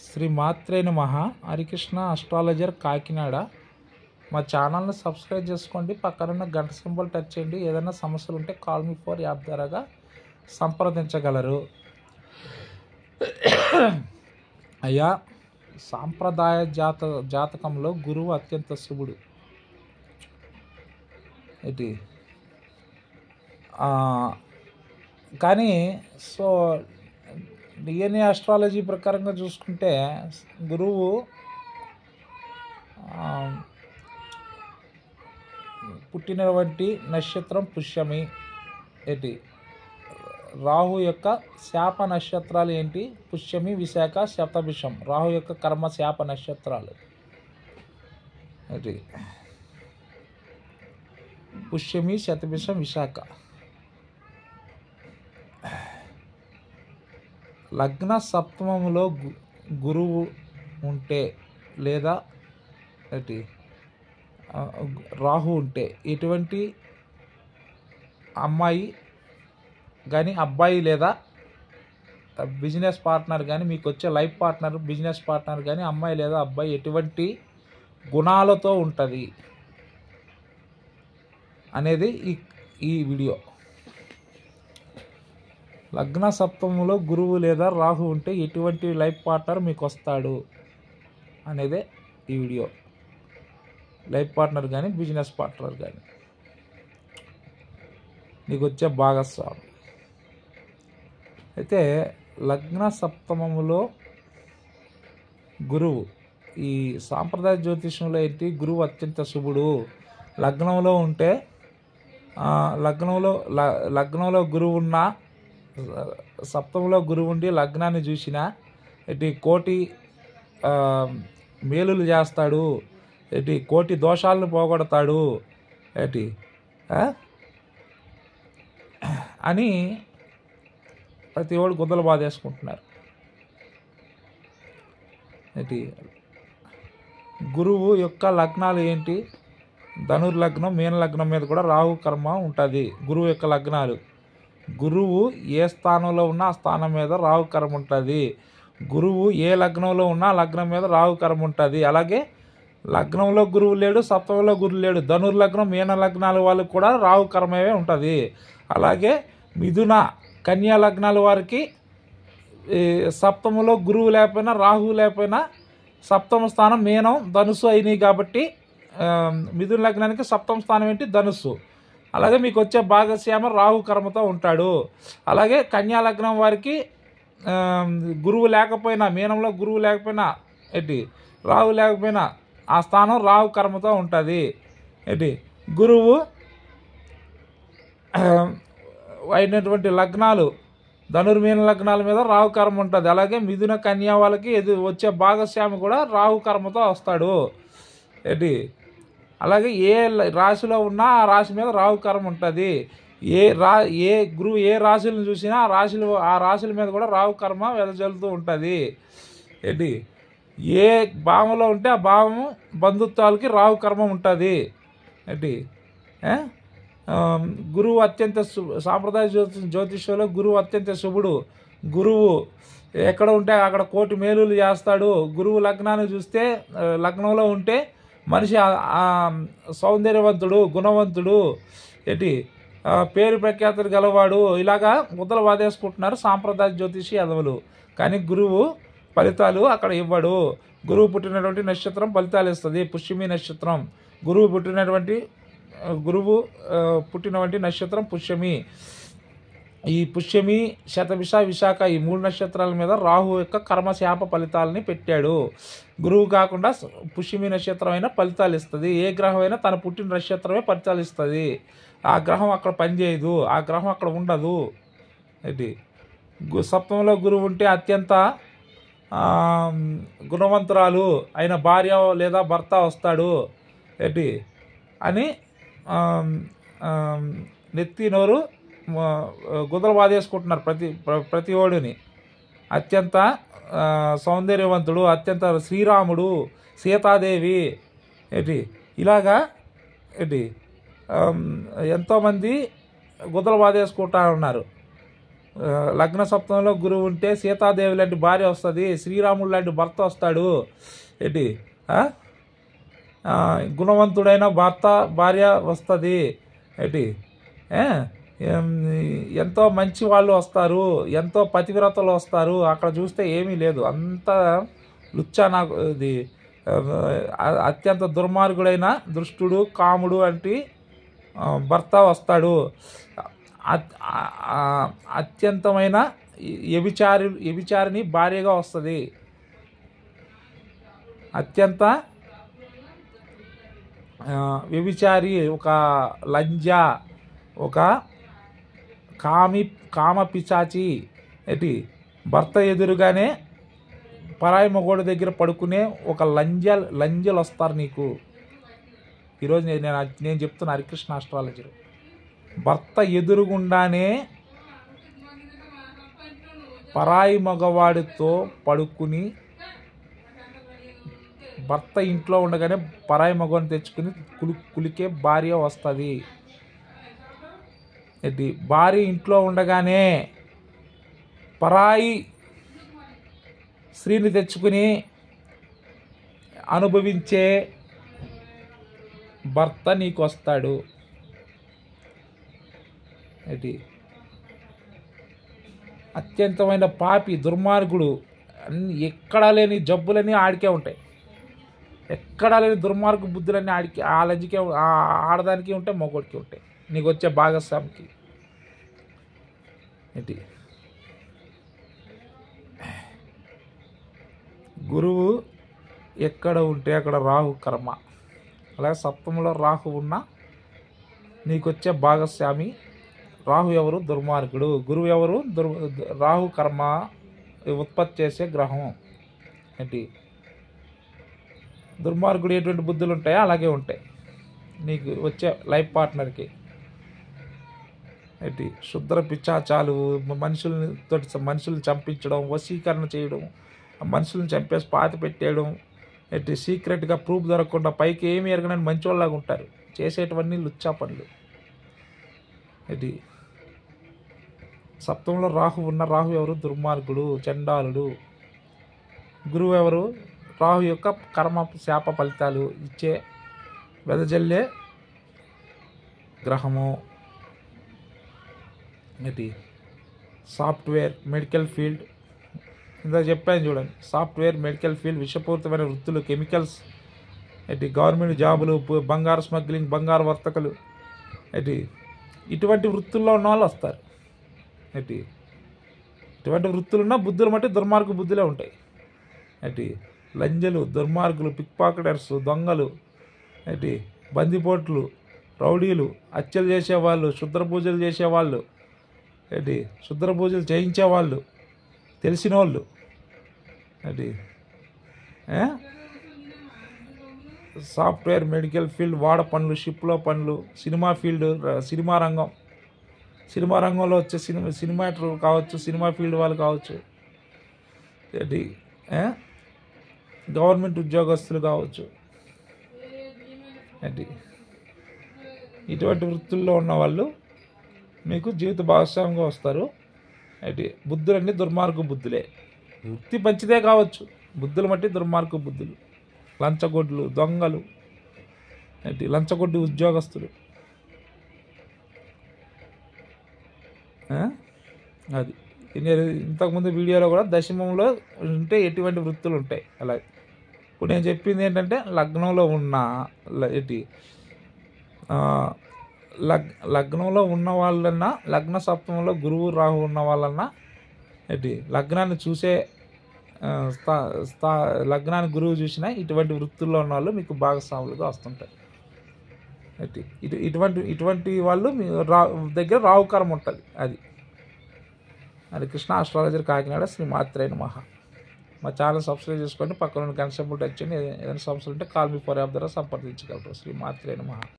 శ్రీ మాత్రే నమః. హరికృష్ణ అస్ట్రాలజర్ కాకినాడ. మా ఛానల్ని సబ్స్క్రైబ్ చేసుకోండి, పక్కనున్న గంట సింబల్ టచ్ చేయండి. ఏదైనా సమస్యలు ఉంటే కాల్ మీ ఫోర్ యాప్ ద్వారాగా సంప్రదించగలరు. అయ్యా, సాంప్రదాయ జాతకంలో గురువు అత్యంత శుభుడు. ఏంటి కానీ సో డిఎన్ఏ ఆస్ట్రాలజీ ప్రకారంగా చూసుకుంటే గురువు పుట్టినటువంటి నక్షత్రం పుష్యమి. ఏంటి రాహు యొక్క శాప నక్షత్రాలు ఏంటి? పుష్యమి, విశాఖ, శతభిషం. రాహు యొక్క కర్మ శాప నక్షత్రాలు ఏంటి? పుష్యమి, శతభిషం, విశాఖ. లగ్న సప్తమములో గురువు ఉంటే లేదా ఏంటి రాహు ఉంటే ఎటువంటి అమ్మాయి కానీ అబ్బాయి లేదా బిజినెస్ పార్ట్నర్ కానీ మీకు వచ్చే లైఫ్ పార్ట్నర్ బిజినెస్ పార్ట్నర్ కానీ అమ్మాయి లేదా అబ్బాయి ఎటువంటి గుణాలతో ఉంటుంది అనేది ఈ వీడియో. లగ్న సప్తమంలో గురువు లేదా రాహు ఉంటే ఎటువంటి లైఫ్ పార్ట్నర్ మీకు వస్తాడు అనేదే ఈ వీడియో. లైఫ్ పార్ట్నర్ కానీ బిజినెస్ పార్ట్నర్ కానీ నీకు వచ్చే భాగస్వామి. అయితే లగ్న సప్తమములో గురువు ఈ సాంప్రదాయ జ్యోతిషంలో ఏంటి? గురువు అత్యంత శుభుడు. లగ్నంలో ఉంటే లగ్నంలో గురువు ఉన్న సప్తమంలో గురువు ఉండి లగ్నాన్ని చూసిన ఇటు కోటి మేలులు చేస్తాడు, ఇటు కోటి దోషాలను పోగొడతాడు ఏంటి అని ప్రతి ఒడు గుద్దలు బాధేసుకుంటున్నారు. ఏంటి గురువు యొక్క లగ్నాలు ఏంటి? ధనుర్లగ్నం, మీన లగ్నం మీద కూడా రాహు కర్మ ఉంటుంది. గురువు యొక్క లగ్నాలు గురువు ఏ స్థానంలో ఉన్నా ఆ స్థానం మీద రాహు కర్మ ఉంటుంది. గురువు ఏ లగ్నంలో ఉన్నా లగ్నం మీద రాహు కర్మ ఉంటుంది. అలాగే లగ్నంలో గురువు లేడు, సప్తమంలో గురువు లేడు, ధనుర్లగ్నం, మీన లగ్నాల వాళ్ళకి కూడా రాహు కర్మమే ఉంటుంది. అలాగే మిథున, కన్యా లగ్నాల వారికి సప్తమంలో గురువు లేకపోయినా రాహు లేకపోయినా సప్తమ స్థానం మీనం, ధనుసు అయినాయి కాబట్టి మిథున లగ్నానికి సప్తమ స్థానం ఏంటి? ధనుస్సు. అలాగే మీకు వచ్చే భాగస్వామి రాహు కర్మతో ఉంటాడు. అలాగే కన్యా లగ్నం వారికి గురువు లేకపోయినా, మీనంలో గురువు లేకపోయినా ఏంటి రాహు లేకపోయినా ఆ స్థానం రాహు కర్మతో ఉంటుంది. ఏంటి గురువు అయినటువంటి లగ్నాలు ధనుర్మీన లగ్నాల మీద రాహు కర్మ ఉంటుంది. అలాగే మిథున, కన్యా వాళ్ళకి వచ్చే భాగస్వామి కూడా రాహు కర్మతో వస్తాడు. ఏంటి అలాగే ఏ రాశిలో ఉన్నా ఆ రాశి మీద రాహు కర్మ ఉంటుంది. ఏ గురువు ఏ రాశులను చూసినా ఆ రాశుల మీద కూడా రాహు కర్మ వెదజల్లుతూ ఉంటుంది. ఏంటి ఏ భావంలో ఉంటే ఆ భావము బంధుత్వాలకి రాహు కర్మ ఉంటుంది. ఏంటి గురువు అత్యంత సాంప్రదాయ జ్యోతిష్యంలో గురువు అత్యంత శుభుడు. గురువు ఎక్కడ ఉంటే అక్కడ కోటి మేలులు చేస్తాడు. గురువు లగ్నాన్ని చూస్తే లగ్నంలో ఉంటే మనిషి సౌందర్యవంతుడు, గుణవంతుడు, ఏంటి పేరు ప్రఖ్యాతులు గలవాడు. ఇలాగా ముద్దలు వాదేసుకుంటున్నారు సాంప్రదాయ జ్యోతిషి యదవులు. కానీ గురువు ఫలితాలు అక్కడ ఇవ్వడు. గురువు పుట్టినటువంటి నక్షత్రం ఫలితాలు ఇస్తుంది. పుష్యమి నక్షత్రం. గురువు పుట్టినటువంటి నక్షత్రం పుష్యమి. ఈ పుష్యమి, శతభిష, విశాఖ ఈ 3 నక్షత్రాల మీద రాహు యొక్క కర్మశాప ఫలితాలని పెట్టాడు. గురువు కాకుండా పుష్యమి నక్షత్రం అయినా ఫలితాలు ఇస్తుంది. ఏ గ్రహం అయినా తన పుట్టిన నక్షత్రమే ఫలితాలు ఇస్తుంది. ఆ గ్రహం అక్కడ పనిచేయదు, ఆ గ్రహం అక్కడ ఉండదు. ఏంటి సప్తమంలో గురువు ఉంటే అత్యంత గుణవంతురాలు అయిన భార్య లేదా భర్త వస్తాడు. ఏంటి అని నెత్తి నోరు గుద్దలు బాధేసుకుంటున్నారు ప్రతి ఓడిని. అత్యంత సౌందర్యవంతుడు, అత్యంత శ్రీరాముడు, సీతాదేవి ఏంటి ఇలాగా ఏంటి ఎంతోమంది గుద్దలు బాధేసుకుంటా ఉన్నారు. లగ్న సప్తమంలో గురువు ఉంటే సీతాదేవి లాంటి భార్య వస్తుంది, శ్రీరాముడు లాంటి భర్త వస్తాడు. ఏంటి గుణవంతుడైన భార్య వస్తుంది. ఏంటి ఎంతో మంచి వాళ్ళు వస్తారు, ఎంతో పతివ్రతలు వస్తారు. అక్కడ చూస్తే ఏమీ లేదు, అంత లుచ్చా. నాకు ఇది అత్యంత దుర్మార్గుడైన దుష్టుడు కాముడు అంటే భర్త వస్తాడు. అత్యంతమైన వ్యభిచారిని భార్యగా వస్తుంది. అత్యంత వ్యభిచారి, ఒక లంజా, ఒక కామ పిశాచి. భర్త ఎదురుగానే పరాయి మగోడి దగ్గర పడుకునే ఒక లంజలు వస్తారు నీకు. ఈరోజు నేను చెప్తున్నా హరికృష్ణ ఆస్ట్రాలజీ. భర్త ఎదురుగుండానే పరాయి మగవాడితో పడుకుని, భర్త ఇంట్లో ఉండగానే పరాయి మగవాడిని తెచ్చుకుని కులికే భార్య వస్తుంది. భార్య ఇంట్లో ఉండగానే పరాయి స్త్రీని తెచ్చుకుని అనుభవించే భర్త నీకు వస్తాడు. అత్యంతమైన పాపి, దుర్మార్గుడు, ఎక్కడా లేని జబ్బులన్నీ ఆడికే ఉంటాయి. ఎక్కడా లేని దుర్మార్గు బుద్ధులన్నీ ఆడికి, ఆ లంజికే, ఆడదానికి ఉంటాయి, మగోడికి ఉంటాయి, నీకు వచ్చే భాగస్వామికి. గురువు ఎక్కడ ఉంటే అక్కడ రాహు కర్మ. అలాగే సప్తమంలో రాహు ఉన్నా నీకు వచ్చే భాగస్వామి. రాహు ఎవరు? దుర్మార్గుడు. గురువు ఎవరు? రాహు కర్మ ఉత్పత్తి చేసే గ్రహం. దుర్మార్గుడు ఎటువంటి బుద్ధులు ఉంటాయో అలాగే ఉంటాయి నీకు వచ్చే లైఫ్ పార్ట్నర్కి. శుద్ర పిచ్చాచాలు, మనుషుల్ని చంపించడం, వశీకరణ చేయడం, మనుషులను చంపేసి పాతి పెట్టేయడం, సీక్రెట్గా ప్రూఫ్ దొరకకుండా పైకి ఏమి ఎరగనని మంచోళ్ళలాగా ఉంటారు. చేసేటవన్నీ లుచ్చా పనులు. సప్తంలో రాహు ఉన్న రాహు ఎవరు? దుర్మార్గుడు, చండాలుడు. గురువు ఎవరు? రాహు యొక్క కర్మ శాప ఫలితాలు ఇచ్చే వెదజల్లే గ్రహము. సాఫ్ట్వేర్, మెడికల్ ఫీల్డ్, ఇందా చెప్పాను చూడండి. సాఫ్ట్వేర్, మెడికల్ ఫీల్డ్, విషపూరితమైన వృత్తులు, కెమికల్స్, గవర్నమెంట్ జాబులు, బంగారు స్మగ్లింగ్, బంగారు వర్తకులు, ఇటువంటి వృత్తుల్లో ఉన్న వాళ్ళు వస్తారు. ఇటువంటి వృత్తులున్నా బుద్ధులు మట్టి దుర్మార్గు బుద్ధులే ఉంటాయి. లంజలు, దుర్మార్గులు, పిక్ పాకెటర్స్, దొంగలు, బందిపోట్లు, రౌడీలు, హత్యలు చేసేవాళ్ళు, శుద్ర పూజలు చేసేవాళ్ళు, శుద్ర పూజలు చేయించేవాళ్ళు, తెలిసిన వాళ్ళు, సాఫ్ట్వేర్, మెడికల్ ఫీల్డ్, వాడ పనులు, షిప్లో పనులు, సినిమా ఫీల్డ్, సినిమా రంగంలో వచ్చే సినిమా యాక్టర్లు కావచ్చు, సినిమా ఫీల్డ్ వాళ్ళు కావచ్చు, గవర్నమెంట్ ఉద్యోగస్తులు కావచ్చు. ఇటువంటి వృత్తుల్లో ఉన్నవాళ్ళు మీకు జీవిత భాగస్వామిగా వస్తారు. బుద్ధులన్నీ దుర్మార్గ బుద్ధులే. వృత్తి మంచిదే కావచ్చు, బుద్ధులు మట్టి దుర్మార్గ బుద్ధులు, లంచగొడ్లు, దొంగలు, లంచగొడ్డు ఉద్యోగస్తులు. అది ఇంతకుముందు వీడియోలో కూడా దశమంలో ఉంటే ఎటువంటి వృత్తులు ఉంటాయి. అలాగే ఇప్పుడు నేను చెప్పింది ఏంటంటే లగ్నంలో ఉన్న లగ్నంలో ఉన్న వాళ్ళన్నా, లగ్న సప్తమంలో గురువు రాహు ఉన్న వాళ్ళన్నా, లగ్నాన్ని చూసే లగ్నాన్ని గురువు చూసినా ఇటువంటి వృత్తుల్లో ఉన్న వాళ్ళు మీకు భాగస్వాములుగా వస్తుంటారు. ఇటువంటి వాళ్ళు మీ దగ్గర రాహుకారం ఉంటుంది. అది కృష్ణ ఆస్ట్రాలజర్ కాకినాడ. శ్రీ మాత్రే నమః. మా ఛానల్ సబ్స్క్రైబ్ చేసుకోండి, పక్కన గంట సింబల్ టచ్ చేయండి. ఏదైనా సమస్యలు ఉంటే కాల్ మీ ఫర్ యాప్ ద్వారా సంప్రదించగలరు. శ్రీ మాత్రే నమః.